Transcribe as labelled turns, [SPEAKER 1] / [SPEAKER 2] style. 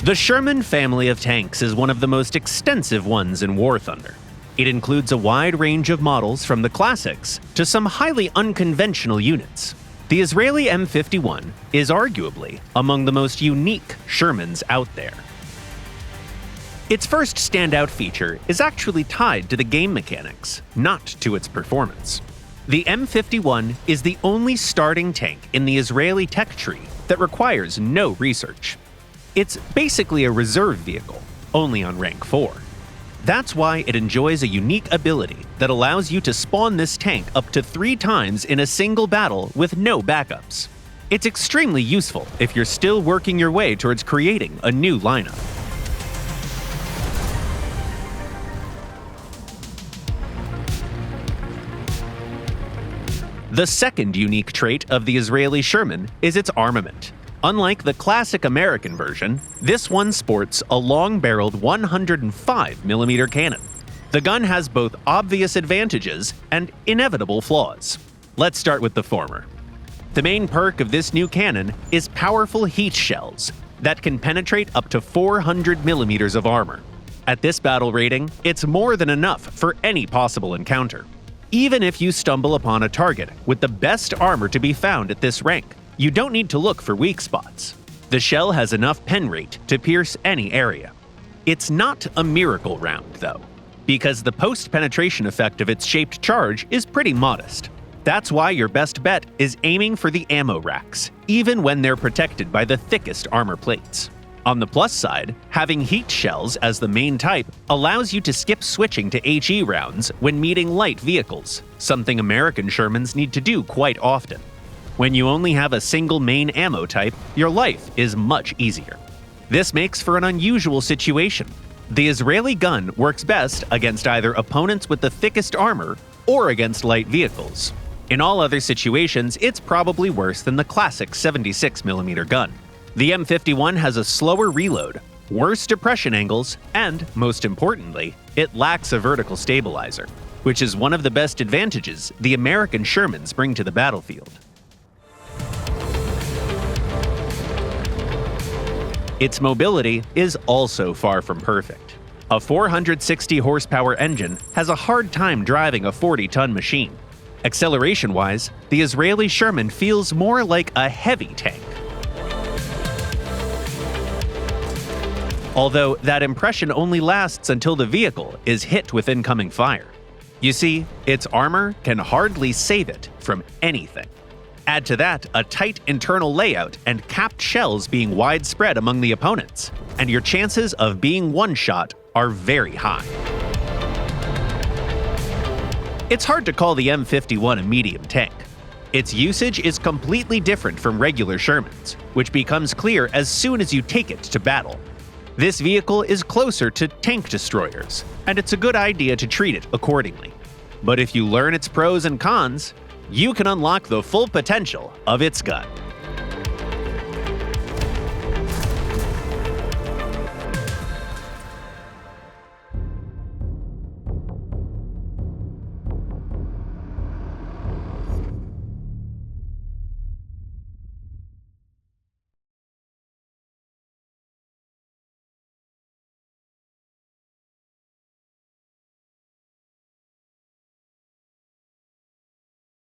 [SPEAKER 1] The Sherman family of tanks is one of the most extensive ones in War Thunder. It includes a wide range of models from the classics to some highly unconventional units. The Israeli M-51 is arguably among the most unique Shermans out there. Its first standout feature is actually tied to the game mechanics, not to its performance. The M-51 is the only starting tank in the Israeli tech tree that requires no research. It's basically a reserve vehicle, only on rank 4. That's why it enjoys a unique ability that allows you to spawn this tank up to 3 times in a single battle with no backups. It's extremely useful if you're still working your way towards creating a new lineup. The second unique trait of the Israeli Sherman is its armament. Unlike the classic American version, this one sports a long-barreled 105mm cannon. The gun has both obvious advantages and inevitable flaws. Let's start with the former. The main perk of this new cannon is powerful heat shells that can penetrate up to 400mm of armor. At this battle rating, it's more than enough for any possible encounter. Even if you stumble upon a target with the best armor to be found at this rank, you don't need to look for weak spots. The shell has enough pen rate to pierce any area. It's not a miracle round, though, because the post-penetration effect of its shaped charge is pretty modest. That's why your best bet is aiming for the ammo racks, even when they're protected by the thickest armor plates. On the plus side, having heat shells as the main type allows you to skip switching to HE rounds when meeting light vehicles, something American Shermans need to do quite often. When you only have a single main ammo type, your life is much easier. This makes for an unusual situation. The Israeli gun works best against either opponents with the thickest armor or against light vehicles. In all other situations, it's probably worse than the classic 76mm gun. The M-51 has a slower reload, worse depression angles, and, most importantly, it lacks a vertical stabilizer, which is one of the best advantages the American Shermans bring to the battlefield. Its mobility is also far from perfect. A 460 horsepower engine has a hard time driving a 40-ton machine. Acceleration-wise, the Israeli Sherman feels more like a heavy tank. Although that impression only lasts until the vehicle is hit with incoming fire. You see, its armor can hardly save it from anything. Add to that a tight internal layout and capped shells being widespread among the opponents, and your chances of being one-shot are very high. It's hard to call the M-51 a medium tank. Its usage is completely different from regular Shermans, which becomes clear as soon as you take it to battle. This vehicle is closer to tank destroyers, and it's a good idea to treat it accordingly. But if you learn its pros and cons, you can unlock the full potential of its gun.